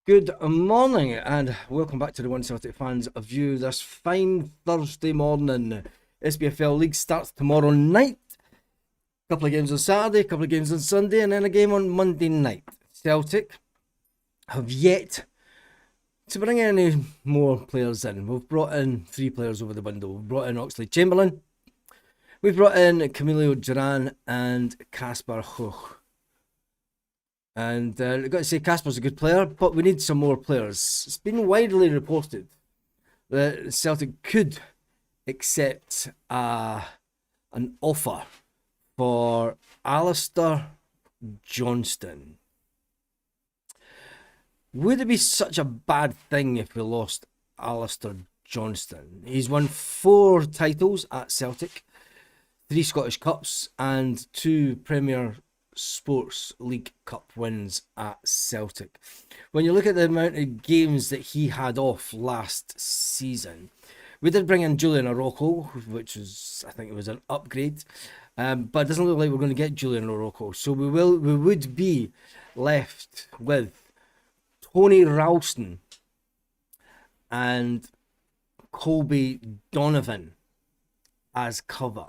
Good morning and welcome back to the One Celtic Fans View this fine Thursday morning. SPFL League starts tomorrow night. Couple of games on Saturday, couple of games on Sunday, and then a game on Monday night. Celtic have yet to bring any more players in. We've brought in 3 players over the window. We've brought in Oxlade-Chamberlain, we've brought in Camilo Duran and Kasper Hoch. And I've got to say, Casper's a good player, but we need some more players. It's been widely reported that Celtic could accept an offer for Alistair Johnston. Would it be such a bad thing if we lost Alistair Johnston? He's won 4 titles at Celtic, 3 Scottish Cups and 2 Premier Sports League Cup wins at Celtic. When you look at the amount of games that he had off last season, we did bring in Julian Araujo, which was, I think it was an upgrade, but it doesn't look like we're going to get Julian Araujo. So we would be left with Tony Ralston and Colby Donovan as cover.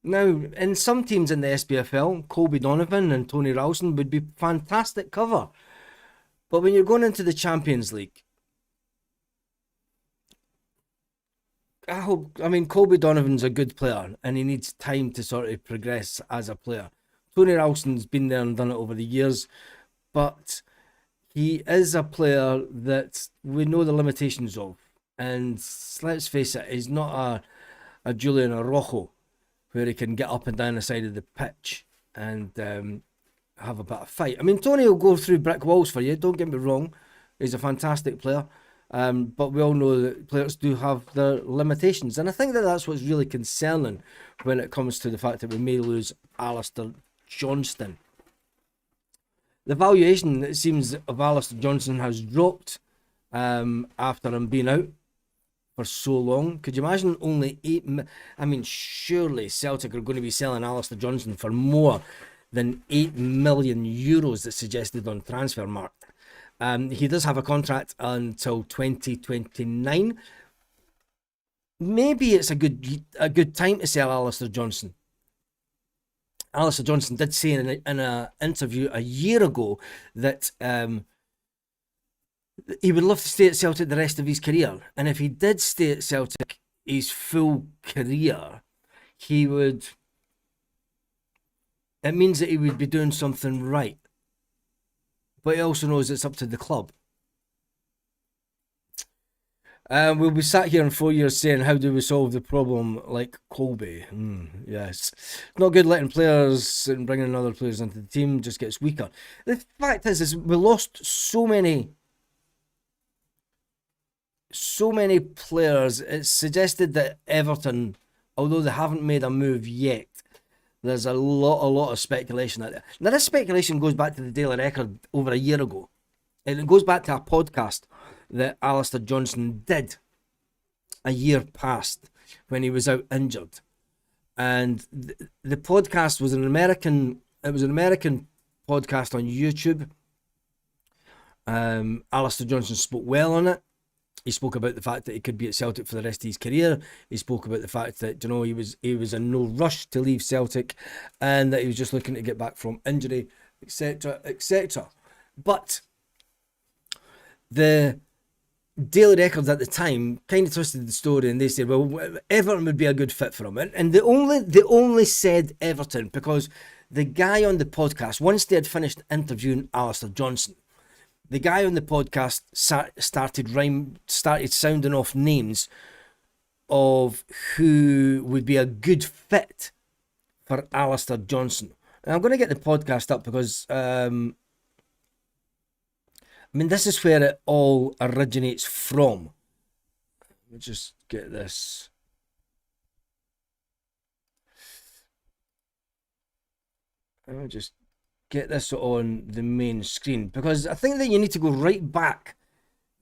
Now, in some teams in the SPFL, Colby Donovan and Tony Ralston would be fantastic cover. But when you're going into the Champions League, Colby Donovan's a good player and he needs time to sort of progress as a player. Tony Ralston's been there and done it over the years, but he is a player that we know the limitations of. And let's face it, he's not a Julian Araujo, where he can get up and down the side of the pitch and have a bit of fight. I mean, Tony will go through brick walls for you, don't get me wrong. He's a fantastic player. But we all know that players do have their limitations. And I think that that's what's really concerning when it comes to the fact that we may lose Alistair Johnston. The valuation, it seems, of Alistair Johnston has dropped after him being out for so long. Could you imagine only 8 surely Celtic are going to be selling Alistair Johnston for more than 8 million euros that's suggested on Transfermarkt. He does have a contract until 2029. Maybe it's a good time to sell Alistair Johnston. Alistair Johnston did say in an interview a year ago that he would love to stay at Celtic the rest of his career. And if he did stay at Celtic his full career, it means that he would be doing something right. But he also knows it's up to the club. We'll be sat here in 4 years saying, how do we solve the problem like Colby? Yes. Not good letting players and bringing other players into the team, just gets weaker. The fact is we lost so many players. It's suggested that Everton, although they haven't made a move yet, there's a lot of speculation out there. Now, this speculation goes back to the Daily Record over a year ago. And it goes back to a podcast that Alistair Johnston did a year past when he was out injured. And the podcast was an American podcast on YouTube. Alistair Johnston spoke well on it. He spoke about the fact that he could be at Celtic for the rest of his career. He spoke about the fact that, he was in no rush to leave Celtic and that he was just looking to get back from injury, etc., etc. But the Daily Record at the time kind of twisted the story and they said, well, Everton would be a good fit for him. And they only said Everton because the guy on the podcast, once they had finished interviewing Alistair Johnston, the guy on the podcast started sounding off names of who would be a good fit for Alistair Johnston. And I'm going to get the podcast up because, this is where it all originates from. Let me just get this. Let me just get this on the main screen, because I think that you need to go right back.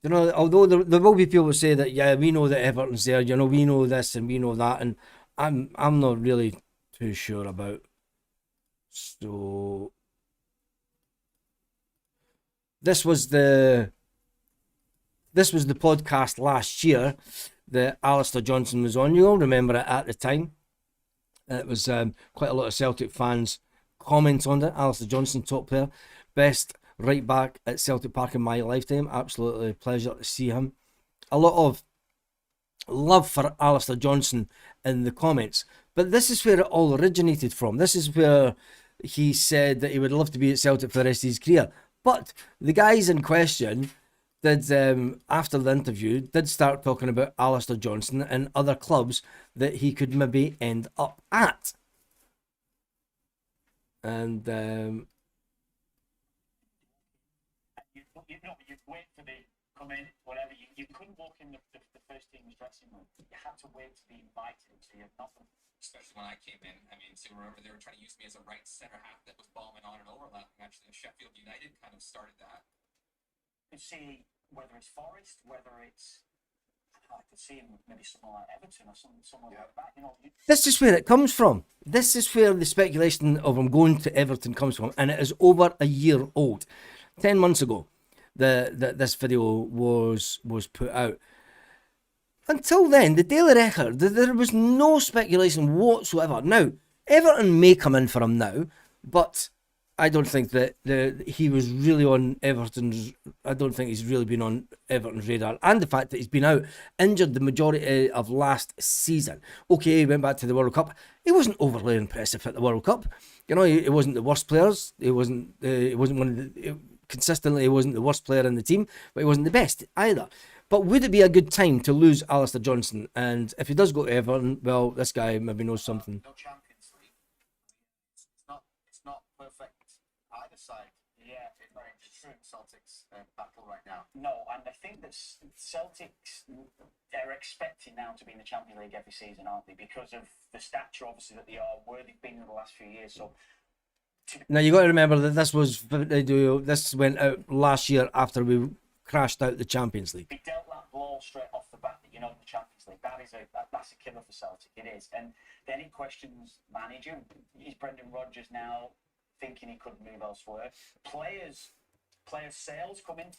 Although there will be people who say that, yeah, we know that Everton's there, we know this and we know that, and I'm not really too sure about. So this was the this was the podcast last year that Alistair Johnson was on. You'll remember it at the time. It was quite a lot of Celtic fans comment on it. Alistair Johnson, top player, best right back at Celtic Park in my lifetime. Absolutely pleasure to see him. A lot of love for Alistair Johnson in the comments, but this is where it all originated from. This is where he said that he would love to be at Celtic for the rest of his career. But the guys in question did, after the interview, did start talking about Alistair Johnson and other clubs that he could maybe end up at. And you'd wait for the comment, whatever. You couldn't walk in the first team's dressing room. You had to wait to be invited, so you had nothing. Especially when I came in. I mean, so remember they were trying to use me as a right center half that was bombing on and overlapping. Actually, Sheffield United kind of started that. You see, whether it's Forest, whether it's, I could see him maybe someone like Everton or someone like that. You know, this is where it comes from. This is where the speculation of him going to Everton comes from, and it is over a year old. 10 months ago, this video was put out. Until then, the Daily Record, there was no speculation whatsoever. Now, Everton may come in for him now, but I don't think that he was really on Everton's. I don't think he's really been on Everton's radar. And the fact that he's been out injured the majority of last season. Okay, he went back to the World Cup. He wasn't overly impressive at the World Cup. You know, he wasn't the worst players. He wasn't one of the. Consistently, he wasn't the worst player in the team, but he wasn't the best either. But would it be a good time to lose Alistair Johnson? And if he does go to Everton, well, this guy maybe knows something. No Champions League. It's not perfect either side. Yeah, it's true. Celtic's battle right now. No, and I think that Celtics, they're expecting now to be in the Champions League every season, aren't they? Because of the stature, obviously, that they are, where they've been in the last few years. So. Now you got to remember that this went out last year after we crashed out the Champions League. He dealt that blow straight off the bat that the Champions League. That's a killer for Celtic. It is, and then he questions manager. Is Brendan Rodgers now thinking he could move elsewhere? Players sales coming.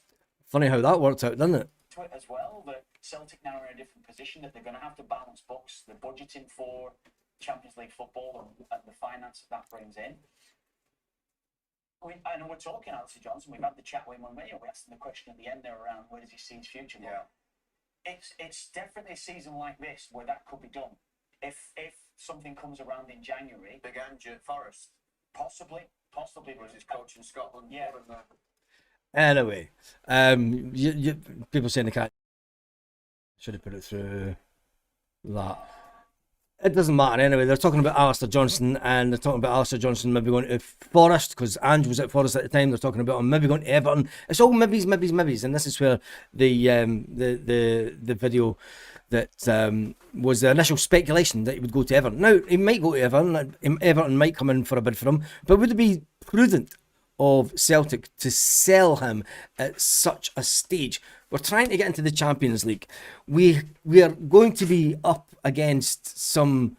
Funny how that worked out, doesn't it? To it as well. That Celtic now are in a different position. That they're going to have to balance books. They're budgeting for Champions League football and the finance that brings in. I know we're talking Alistair Johnson. We've had the chat with him on radio. We asked him the question at the end there around where does he see his future? Yeah. It's definitely a season like this where that could be done. If something comes around in January, Big Ange at Forest. possibly. Was his coach in Scotland? Yeah. Anyway, people saying they can't. Should have put it through that. It doesn't matter anyway. They're talking about Alistair Johnson, and they're talking about Alistair Johnson maybe going to Forest because Ange was at Forest at the time. They're talking about him maybe going to Everton. It's all maybes, and this is where the video that was the initial speculation that he would go to Everton. Now he might go to Everton. Everton might come in for a bid for him, but would it be prudent of Celtic to sell him at such a stage? We're trying to get into the Champions League. We are going to be up against some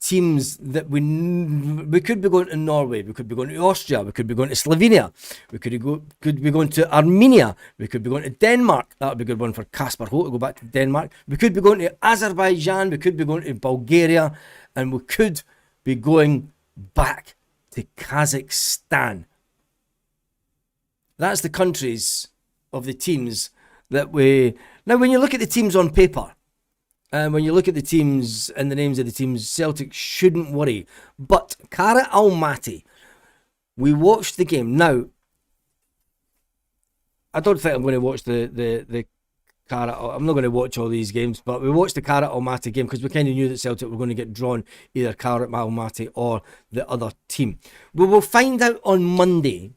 teams that we could be going to Norway, we could be going to Austria, we could be going to Slovenia, we could be going to Armenia, we could be going to Denmark. That would be a good one for Kasper Holt to go back to Denmark. We could be going to Azerbaijan, we could be going to Bulgaria, and we could be going back to Kazakhstan. That's the countries of the teams that we... Now, when you look at the teams on paper, and when you look at the teams and the names of the teams, Celtic shouldn't worry. But Kara Almaty, we watched the game. Now, I don't think I'm going to watch the Kara... I'm not going to watch all these games, but we watched the Kara Almaty game because we kind of knew that Celtic were going to get drawn either Kara Almaty or the other team. We will find out on Monday.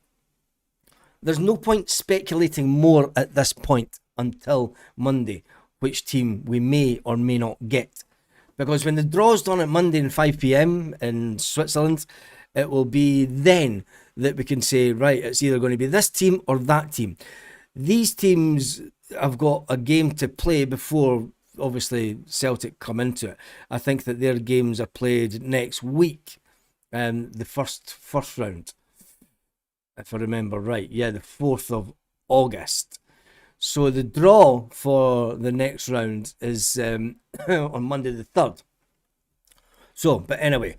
There's no point speculating more at this point until Monday which team we may or may not get. Because when the draw's done at Monday at 5 p.m. in Switzerland, it will be then that we can say, right, it's either going to be this team or that team. These teams have got a game to play before, obviously, Celtic come into it. I think that their games are played next week, the first round. If I remember right. Yeah, the 4th of August. So the draw for the next round is on Monday the 3rd. So, but anyway,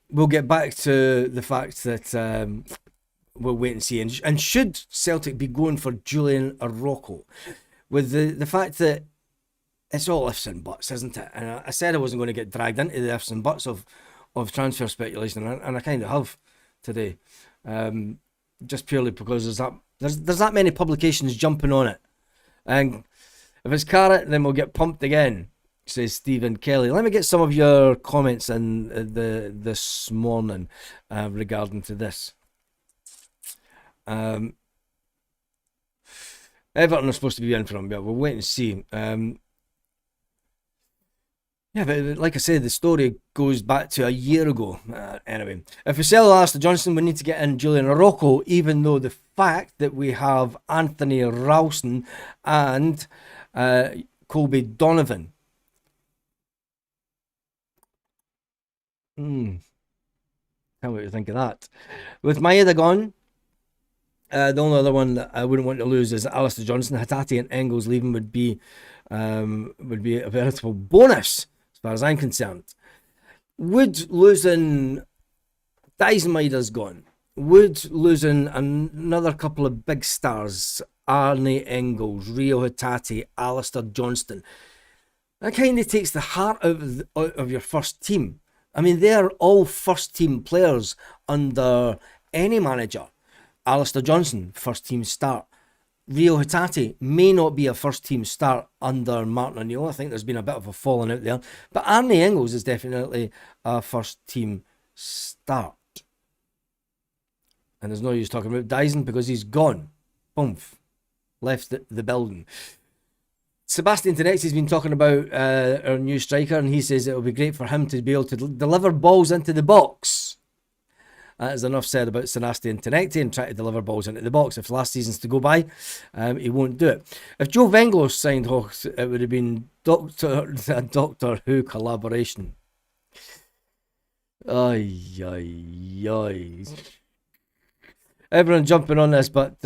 we'll get back to the fact that we'll wait and see. And should Celtic be going for Julian Araujo, with the fact that it's all ifs and buts, isn't it? And I said I wasn't going to get dragged into the ifs and buts of transfer speculation, and I kind of have today, just purely because there's that many publications jumping on it, and if it's carrot, then we'll get pumped again, says Stephen Kelly. Let me get some of your comments in this morning regarding to this. Everton are supposed to be in for him, but we'll wait and see. Yeah, but like I said, the story goes back to a year ago. Anyway, if we sell Alistair Johnston, we need to get in Julian Araujo, even though the fact that we have Anthony Ralston and Colby Donovan. Tell me what you think of that. With Maeda gone, the only other one that I wouldn't want to lose is Alistair Johnston. Hatate and Engels leaving would be a veritable bonus as far as I'm concerned. Would losing Dyson Maida's gone, would losing another couple of big stars, Arne Engels, Rio Hatate, Alistair Johnston, that kind of takes the heart out of your first team. I mean, they're all first team players under any manager. Alistair Johnston, first team start. Rio Hatate may not be a first team start under Martin O'Neill. I think there's been a bit of a falling out there. But Arne Engels is definitely a first team start. And there's no use talking about Dyson because he's gone. Boom. Left the building. Sebastian Tenex has been talking about our new striker, and he says it will be great for him to be able to deliver balls into the box. There's enough said about Sebastian Tenex and trying to deliver balls into the box. If last season's to go by, he won't do it. If Joe Venglos signed Hawks, it would have been a Doctor Who collaboration. Ay. Everyone jumping on this, but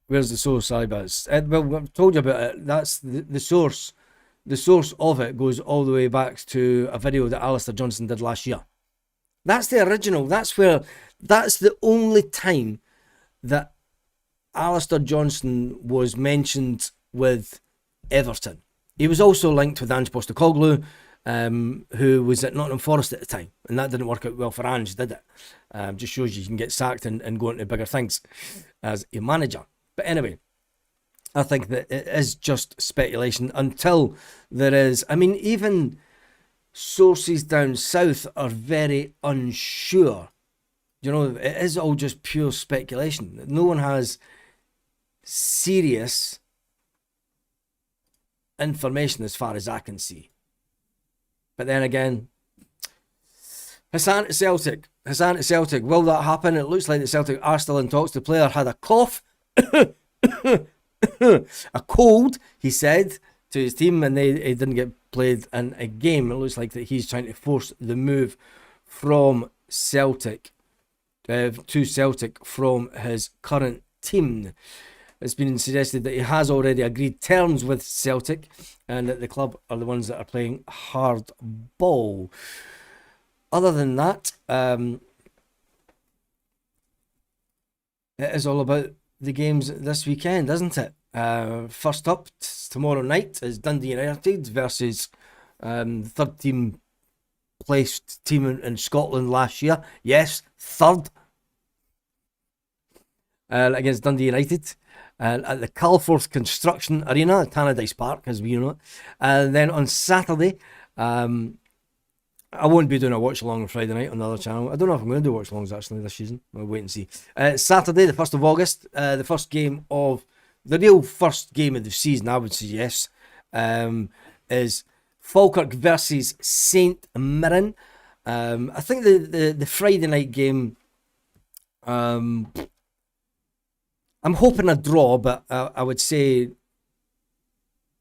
where's the source, Ibas? Well, I've told you about it. That's the source. The source of it goes all the way back to a video that Alistair Johnston did last year. That's the original. That's the only time that Alistair Johnston was mentioned with Everton. He was also linked with Ange Postecoglou, who was at Nottingham Forest at the time, and that didn't work out well for Ange, did it? Just shows you can get sacked and go into bigger things as a manager. But anyway, I think that it is just speculation until there is. I mean, even sources down south are very unsure. You know, it is all just pure speculation. No one has serious information as far as I can see. But then again, Hassan at Celtic. Will that happen? It looks like the Celtic are still in talks. The player had a cough, a cold, he said to his team, and he didn't get played in a game. It looks like that he's trying to force the move from Celtic to Celtic from his current team. It's been suggested that he has already agreed terms with Celtic and that the club are the ones that are playing hard ball. Other than that, it is all about the games this weekend, isn't it? First up tomorrow night is Dundee United versus the third team placed team in Scotland last year. Yes, third against Dundee United at the Calforth Construction Arena, Tannadice Park, as we know it. And then on Saturday, I won't be doing a watch along on Friday night on the other channel. I don't know if I'm going to do watch alongs actually this season. We'll wait and see. Saturday, the 1st of August, the real first game of the season, I would suggest, is Falkirk versus St Mirren. I think the Friday night game, I'm hoping a draw, but I would say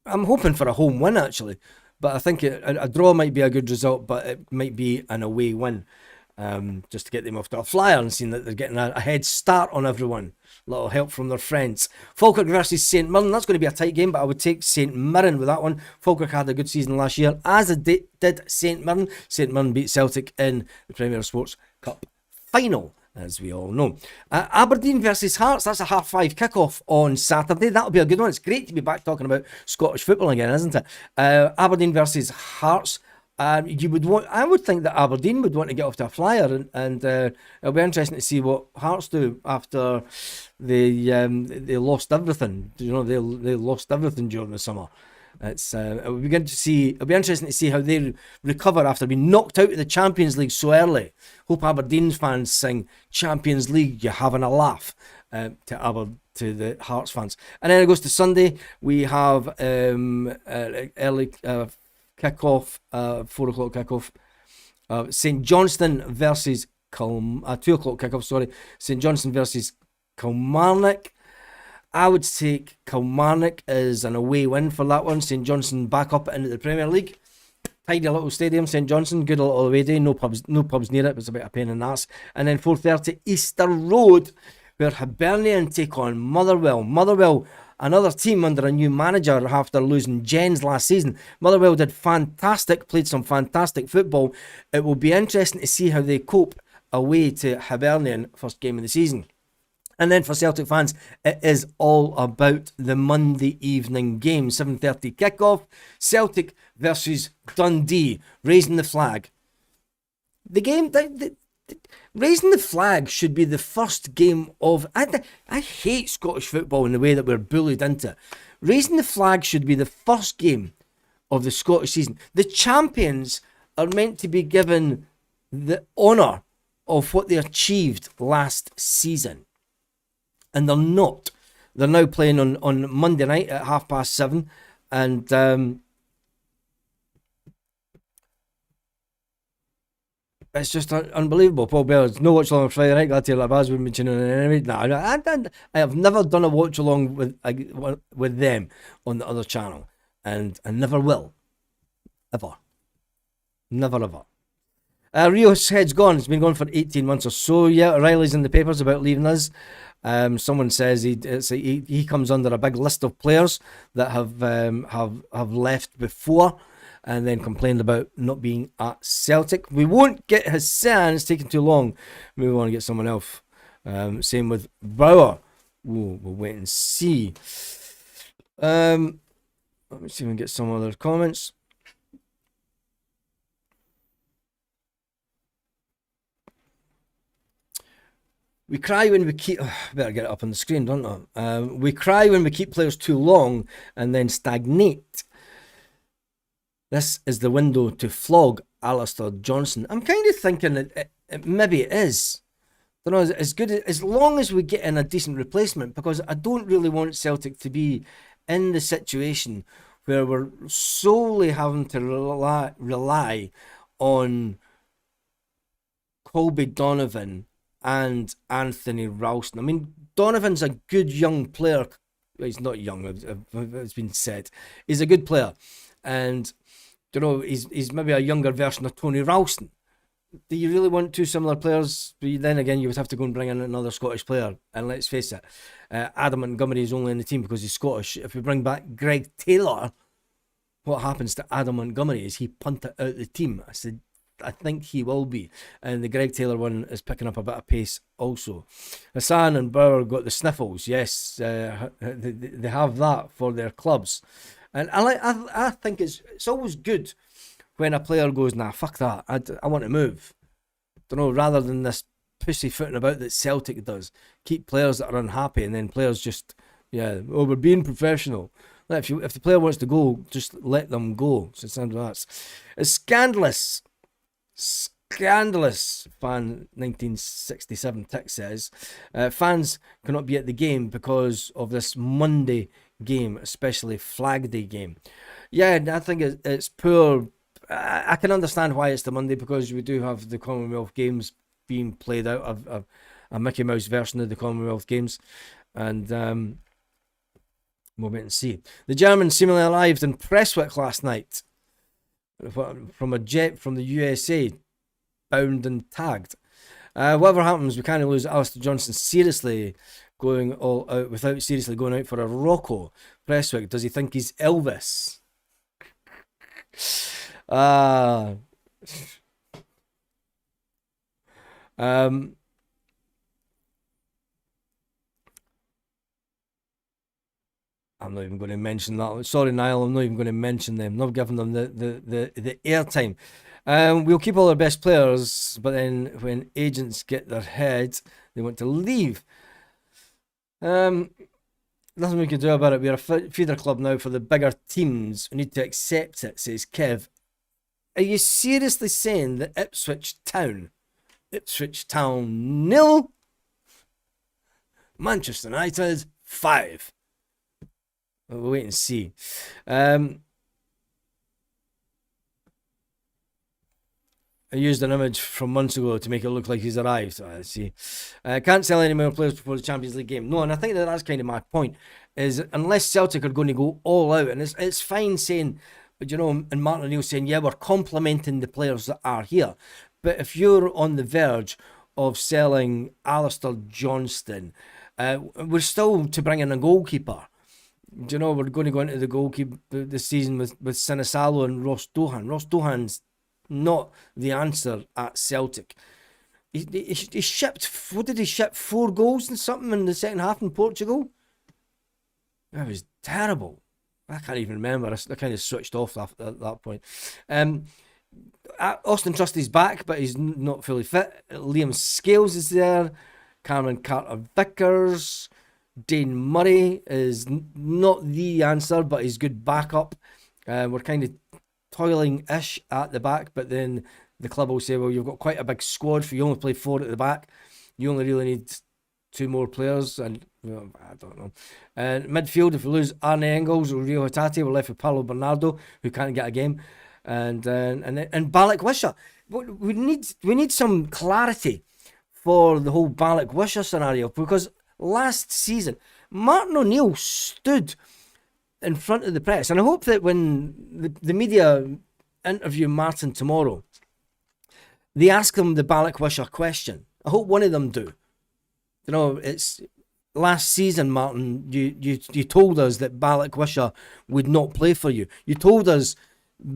I'm hoping for a home win actually. But I think a draw might be a good result, but it might be an away win. just to get them off to a flyer and seeing that they're getting a head start on everyone. A little help from their friends. Falkirk versus St Mirren. That's going to be a tight game, but I would take St Mirren with that one. Falkirk had a good season last year, as did St Mirren. St Mirren beat Celtic in the Premier Sports Cup final, as we all know. Aberdeen versus Hearts. That's a 5:30 kickoff on Saturday. That'll be a good one. It's great to be back talking about Scottish football again, isn't it? Aberdeen versus Hearts. I would think that Aberdeen would want to get off to a flyer, and it'll be interesting to see what Hearts do after they lost everything. They lost everything during the summer. It'll be good to see. It'll be interesting to see how they recover after being knocked out of the Champions League so early. Hope Aberdeen fans sing Champions League, you're having a laugh, to the Hearts fans. And then it goes to Sunday. We have early kickoff, 4:00 kickoff. St Johnstone versus 2:00 kickoff. Sorry, St Johnstone versus Kilmarnock. I would take Kilmarnock as an away win for that one. St Johnstone back up into the Premier League. Tidy little stadium, St Johnstone. Good little away day. No pubs near it. But it's a bit of a pain in the ass. And then 4:30 Easter Road, where Hibernian take on Motherwell. Motherwell, another team under a new manager after losing Jens last season. Motherwell did fantastic, played some fantastic football. It will be interesting to see how they cope away to Hibernian, first game of the season. And then for Celtic fans, it is all about the Monday evening game. 7:30 kickoff. Celtic versus Dundee. Raising the flag. The game... Raising the flag should be the first game of... I hate Scottish football in the way that we're bullied into it. Raising the flag should be the first game of the Scottish season. The champions are meant to be given the honour of what they achieved last season. And they're not. They're now playing on Monday night at 7:30. And it's just unbelievable. Paul Bell's no watch along on Friday night. Glad to hear that Baz wouldn't be tuning in anyway. No, I have never done a watch along with them on the other channel, and never will, ever, never ever. Rio's head's gone. It's been gone for 18 months or so. Yeah, Riley's in the papers about leaving us. Someone says he comes under a big list of players that have left before and then complained about not being at Celtic. We won't get Hassan, it's taking too long. Maybe we want to get someone else. Same with Bauer. We'll wait and see. Let me see if we can get some other comments. We cry when we keep... better get it up on the screen, don't I? We cry when we keep players too long and then stagnate. This is the window to flog Alistair Johnson. I'm kind of thinking that maybe it is. I don't know, as good as long as we get in a decent replacement, because I don't really want Celtic to be in the situation where we're solely having to rely on Colby Donovan and Anthony Ralston. I mean, Donovan's a good young player. Well, he's not young, it's been said. He's a good player. And, you know, he's maybe a younger version of Tony Ralston. Do you really want two similar players? But then again, you would have to go and bring in another Scottish player. And let's face it, Adam Montgomery is only in the team because he's Scottish. If we bring back Greg Taylor, what happens to Adam Montgomery? Is he punted out the team? I think he will be. And the Greg Taylor one is picking up a bit of pace also. Hassan and Bauer got the sniffles. Yes, they have that for their clubs. And I think it's always good when a player goes, nah, fuck that, I want to move. Don't know, rather than this pussyfooting about that Celtic does. Keep players that are unhappy and then players just, we're being professional. If the player wants to go, just let them go. So it's scandalous. Scandalous, fan 1967 tick says. Fans cannot be at the game because of this Monday game, especially Flag Day game. Yeah, I think it's poor. I can understand why it's the Monday, because we do have the Commonwealth Games being played out, a Mickey Mouse version of the Commonwealth Games, and we'll wait and see. The Germans seemingly arrived in Prestwick last night from a jet from the USA. bound and tagged. Whatever happens, we can't lose Alistair Johnson seriously going all out without seriously going out for a Rocco. Presswick, does he think he's Elvis? I'm not even going to mention that. Sorry, Niall, I'm not even going to mention them. Not giving them the airtime. We'll keep all our best players, but then when agents get their head, they want to leave. Nothing we can do about it. We're a feeder club now for the bigger teams. We need to accept it, says Kev. Are you seriously saying that Ipswich Town 0, Manchester United 5? We'll wait and see. I used an image from months ago to make it look like he's arrived. I see. Can't sell any more players before the Champions League game. No, and I think that's kind of my point. Is unless Celtic are going to go all out, and it's fine saying, but and Martin O'Neill saying, yeah, we're complimenting the players that are here. But if you're on the verge of selling Alistair Johnston, we're still to bring in a goalkeeper. We're going to go into the goalkeeper this season with Sinisalo and Ross Dohan. Ross Dohan's not the answer at Celtic. He shipped, what did he ship? 4 goals and something in the second half in Portugal? That was terrible. I can't even remember. I kind of switched off at that point. Austin Trusty's back, but he's not fully fit. Liam Scales is there. Cameron Carter-Vickers. Dane Murray is not the answer, but he's good backup. We're kind of toiling-ish at the back, but then the club will say, well, you've got quite a big squad, for you only play 4 at the back. You only really need 2 more players, and I don't know. Midfield, if we lose Arne Engels or Rio Hatate, we're left with Paulo Bernardo, who can't get a game, and Balak Wisha. We need some clarity for the whole Balak Wisha scenario, because last season Martin O'Neill stood in front of the press, and I hope that when the media interview Martin tomorrow, they ask him the Balak Wisher question. I hope one of them do. It's last season, Martin, you told us that Balak Wisher would not play for you. You told us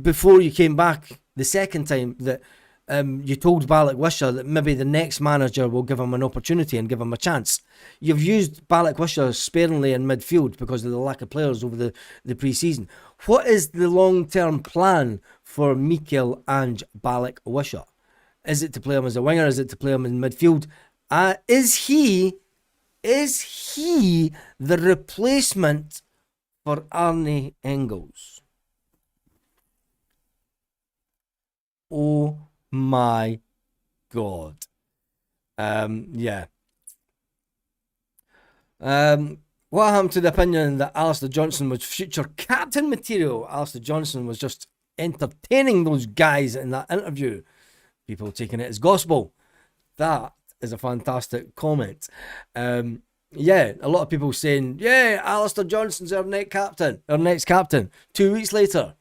before you came back the second time that you told Balak Wisher that maybe the next manager will give him an opportunity and give him a chance. You've used Balak Wisher sparingly in midfield because of the lack of players over the pre-season. What is the long-term plan for Mikel Ange Balak Wisher? Is it to play him as a winger? Is it to play him in midfield? Is he the replacement for Arne Engels? Oh my God. Yeah. What happened to the opinion that Alistair Johnson was future captain material? Alistair Johnson was just entertaining those guys in that interview. People taking it as gospel. That is a fantastic comment. Yeah, a lot of people saying, yeah, Alistair Johnson's our next captain. 2 weeks later.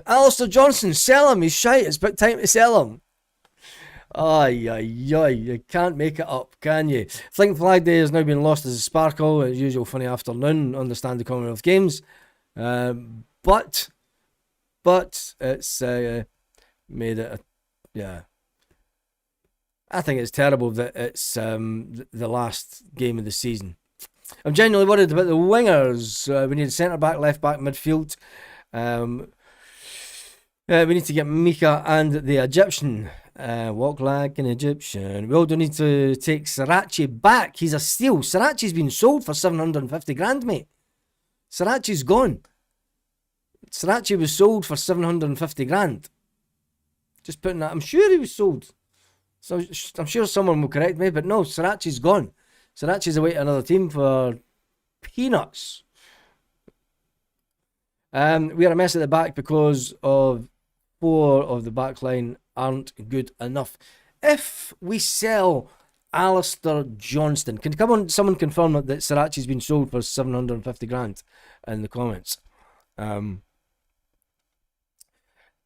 Alistair Johnson, sell him. He's shite. It's about time to sell him. You can't make it up, can you? Think Flag Day has now been lost as a sparkle. As usual, funny afternoon. Understand the Commonwealth Games. But it's made it yeah. I think it's terrible that it's the last game of the season. I'm genuinely worried about the wingers. We need centre back, left back, midfield. We need to get Mika and the Egyptian. Walk like an Egyptian. We also need to take Sirachi back. He's a steal. Sirachi's been sold for 750 grand, mate. Sirachi's gone. Sirachi was sold for 750 grand. Just putting that. I'm sure he was sold. So I'm sure someone will correct me, but no, Sirachi's gone. Sirachi's away to another team for peanuts. We are a mess at the back because of 4 of the back line aren't good enough. If we sell Alistair Johnston, can someone confirm that Sirachi's been sold for 750 grand in the comments?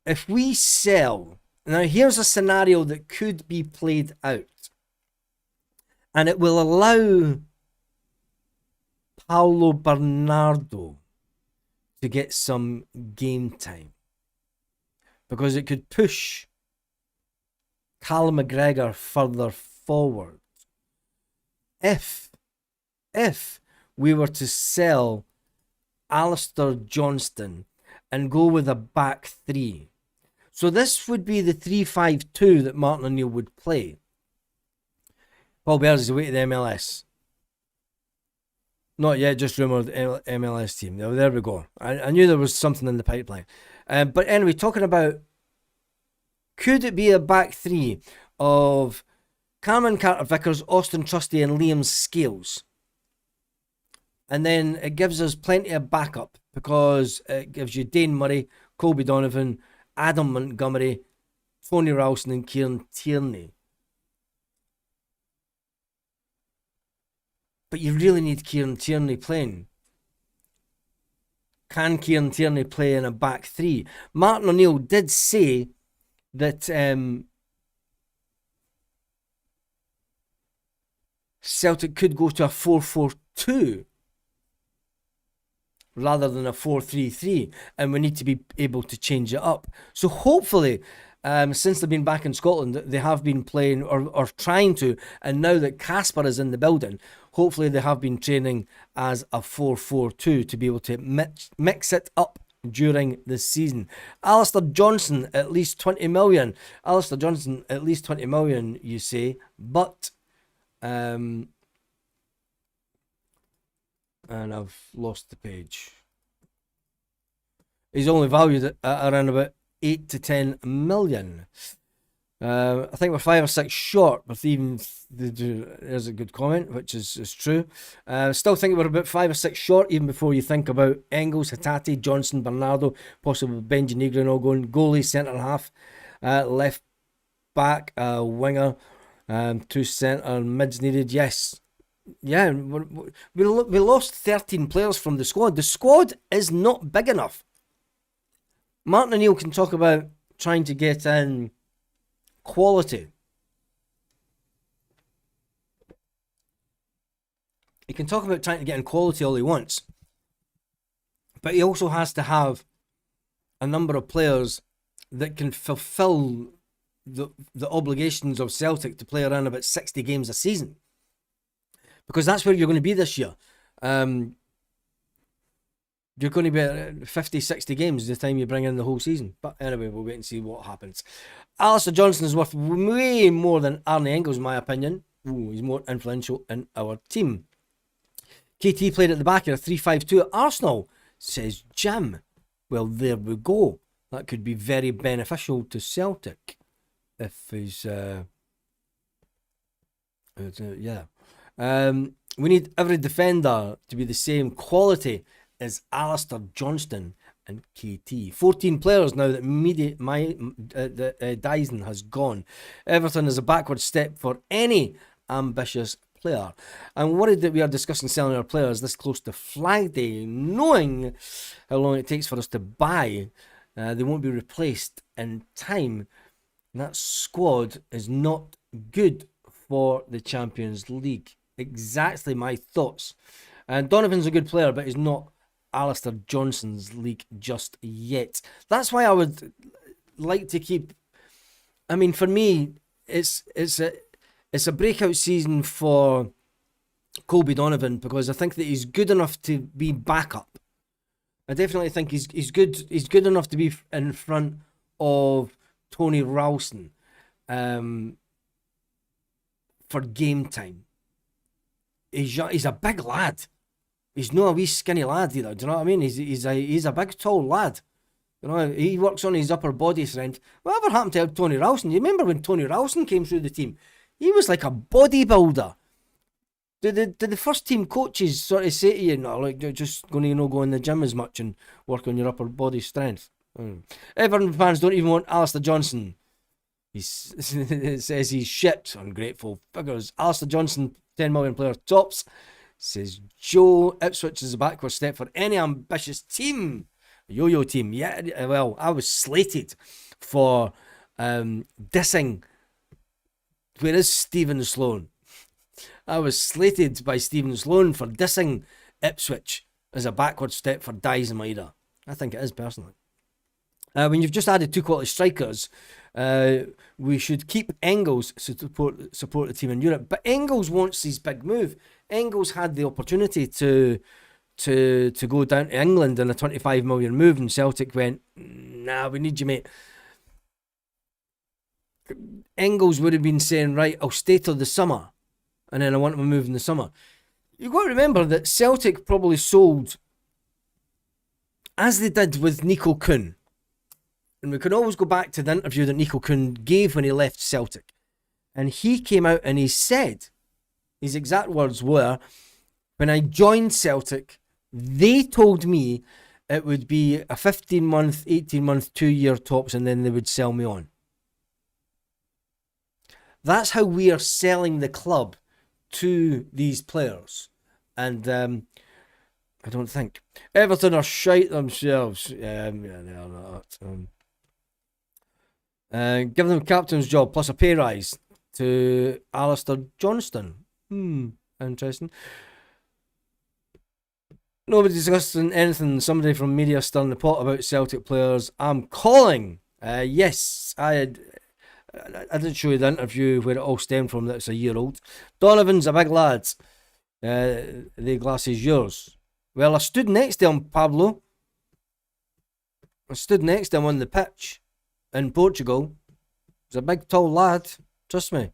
If we sell Now, here's a scenario that could be played out, and it will allow Paulo Bernardo to get some game time, because it could push Callum McGregor further forward. If we were to sell Alistair Johnston and go with a back three. So this would be the 3-5-2 that Martin O'Neill would play. Paul Bears is away to the MLS. Not yet, just rumoured MLS team. There we go. I knew there was something in the pipeline. But anyway, talking about, could it be a back three of Cameron Carter-Vickers, Austin Trusty and Liam Scales? And then it gives us plenty of backup, because it gives you Dane Murray, Colby Donovan, Adam Montgomery, Tony Ralston and Kieran Tierney. But you really need Kieran Tierney playing. Can Kieran Tierney play in a back three? Martin O'Neill did say that Celtic could go to a 4-4-2 rather than a 4-3-3, and we need to be able to change it up. So hopefully, since they've been back in Scotland, they have been playing or trying to, and now that Casper is in the building, hopefully they have been training as a 4-4-2 to be able to mix it up during the season. Alistair Johnson, at least 20 million. Alistair Johnson, at least 20 million, you say, but and I've lost the page. He's only valued at around about 8 to 10 million. I think we're 5 or 6 short, with even there's a good comment, which is true. Still think we're about 5 or 6 short, even before you think about Engels, Hatate, Johnson, Bernardo, possibly Benji Negro going, goalie, centre half, left back, winger, 2 centre mids needed. Yes. Yeah, we lost 13 players from the squad. The squad is not big enough. Martin O'Neill can talk about trying to get in quality. He can talk about trying to get in quality all he wants. But he also has to have a number of players that can fulfill the obligations of Celtic to play around about 60 games a season. Because that's where you're going to be this year. You're going to be at 50, 60 games the time you bring in the whole season. But anyway, we'll wait and see what happens. Alistair Johnson is worth way more than Arnie Engels, in my opinion. Ooh, he's more influential in our team. KT played at the back in a 3-5-2 at Arsenal, says Jim. Well, there we go. That could be very beneficial to Celtic. If he's... yeah. We need every defender to be the same quality as Alistair Johnston and KT. 14 players now that Dyson has gone. Everton is a backward step for any ambitious player. I'm worried that we are discussing selling our players this close to Flag Day, knowing how long it takes for us to buy. They won't be replaced in time. And that squad is not good for the Champions League. Exactly my thoughts. And Donovan's a good player, but he's not Alistair Johnson's league just yet. That's why I would like to keep... I mean, for me, it's a breakout season for Colby Donovan, because I think that he's good enough to be backup. I definitely think he's good. He's good enough to be in front of Tony Ralston for game time. He's a big lad. He's not a wee skinny lad either. Do you know what I mean? He's a big tall lad. You know, he works on his upper body strength. Whatever happened to Tony Ralston? You remember when Tony Ralston came through the team? He was like a bodybuilder. Did the first team coaches sort of say to you, no, like, you're just going to go in the gym as much and work on your upper body strength? Everton fans don't even want Alistair Johnson. It says he's shit. Ungrateful figures. Alistair Johnson, 10 million player tops. Says Joe. Ipswich is a backward step for any ambitious team. Yo-yo team. Yeah, well, I was slated for dissing. Where is Stephen Sloan? I was slated by Stephen Sloan for dissing Ipswich as a backward step for Dies and Maeda. I think it is, personally. When you've just added 2 quality strikers, we should keep Engels to support the team in Europe. But Engels wants his big move. Engels had the opportunity to go down to England in a 25 million move, and Celtic went, nah, we need you, mate. Engels would have been saying, right, I'll stay till the summer, and then I want to move in the summer. You've got to remember that Celtic probably sold, as they did with Nico Kuhn, and we can always go back to the interview that Nico Kuhn gave when he left Celtic, and he came out and he said, his exact words were, when I joined Celtic, they told me it would be a 15-month, 18-month, 2-year tops, and then they would sell me on. That's how we are selling the club to these players. And I don't think Everton are shite themselves. Yeah, they are not. Give them captain's job plus a pay rise to Alistair Johnston. Interesting. Nobody's discussing anything. Somebody from media stirring the pot about Celtic players. I'm calling. Yes, I did show you the interview where it all stemmed from. That's a year old. Donovan's a big lad. The glass is yours. Well, I stood next to him, Pablo. I stood next to him on the pitch in Portugal. He's a big, tall lad. Trust me.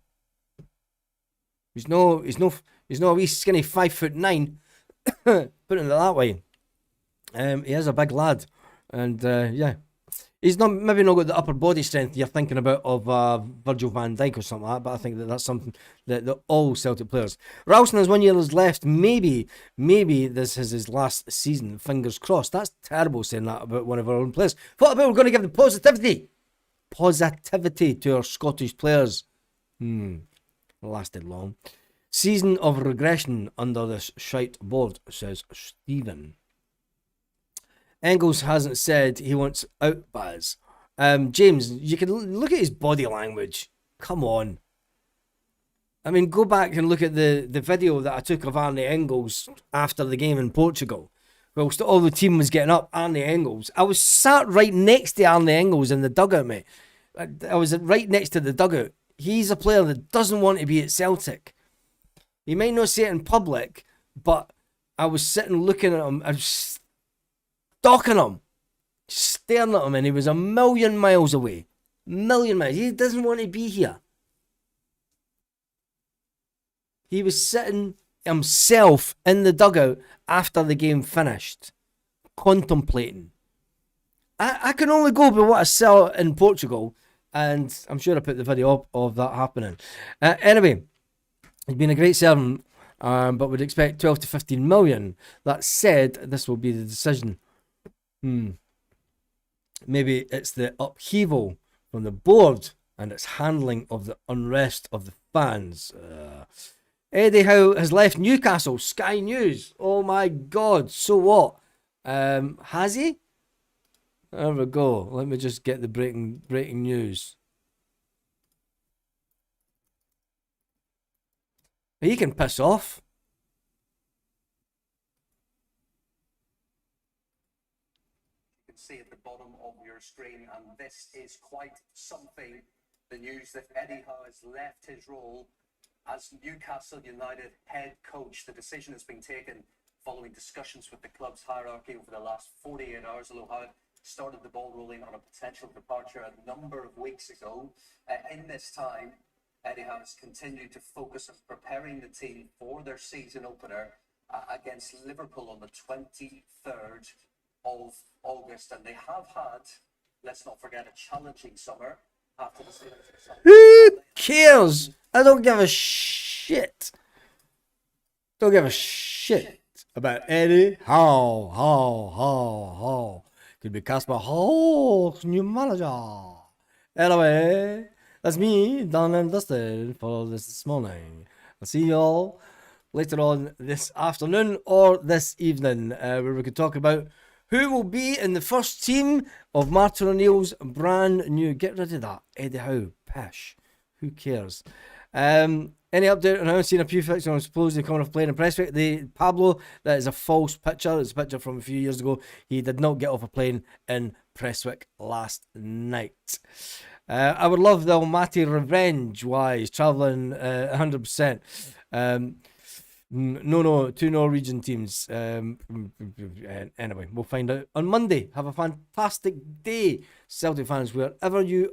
He's no a wee skinny 5'9". Putting it that way. He is a big lad, and yeah, he's maybe not got the upper body strength you're thinking about of Virgil van Dijk or something like that. But I think that's something that all Celtic players. Ralston has 1 year left. Maybe this is his last season. Fingers crossed. That's terrible saying that about one of our own players. What about we're going to give the positivity to our Scottish players? Lasted long. Season of regression under this shite board, says Stephen. Engels hasn't said he wants out Baz. James, you can look at his body language. Come on. I mean, go back and look at the video that I took of Arne Engels after the game in Portugal. Whilst all the team was getting up, Arne Engels. I was sat right next to Arne Engels in the dugout, mate. I was right next to the dugout. He's a player that doesn't want to be at Celtic. He might not say it in public, but I was sitting looking at him. I was stalking him, staring at him, and he was a million miles away. Million miles. He doesn't want to be here. He was sitting himself in the dugout after the game finished, contemplating. I can only go by what I saw in Portugal, and I'm sure I put the video up of that happening. Anyway, he's been a great servant, but would expect 12 to 15 million. That said, this will be the decision. Maybe it's the upheaval from the board and its handling of the unrest of the fans. Eddie Howe has left Newcastle. Sky News. Oh my God. So what? Has he? There we go. Let me just get the breaking news. He can piss off. You can see at the bottom of your screen, and this is quite something. The news that Eddie Howe has left his role as Newcastle United head coach. The decision has been taken following discussions with the club's hierarchy over the last 48 hours. Although Howe started the ball rolling on a potential departure a number of weeks ago. In this time, Eddie Howe has continued to focus on preparing the team for their season opener against Liverpool on the 23rd of August. And they have had, let's not forget, a challenging summer after the season. Who cares? I don't give a shit. Don't give a shit about Eddie Howe. Could be Casper Hall's new manager. Anyway, that's me, done and dusted for this morning. I'll see y'all later on this afternoon or this evening, where we could talk about Who will be in the first team of Martin O'Neill's brand new? Get rid of that. Eddie Howe. Pish. Who cares? Any update on how I've seen a few fixtures on supposedly coming off playing in Prestwick? The Pablo, that is a false picture. It's a picture from a few years ago. He did not get off a plane in Prestwick last night. I would love the Almaty revenge. Why? He's travelling 100%. No, 2 Norwegian teams. Anyway, we'll find out on Monday. Have a fantastic day, Celtic fans, wherever you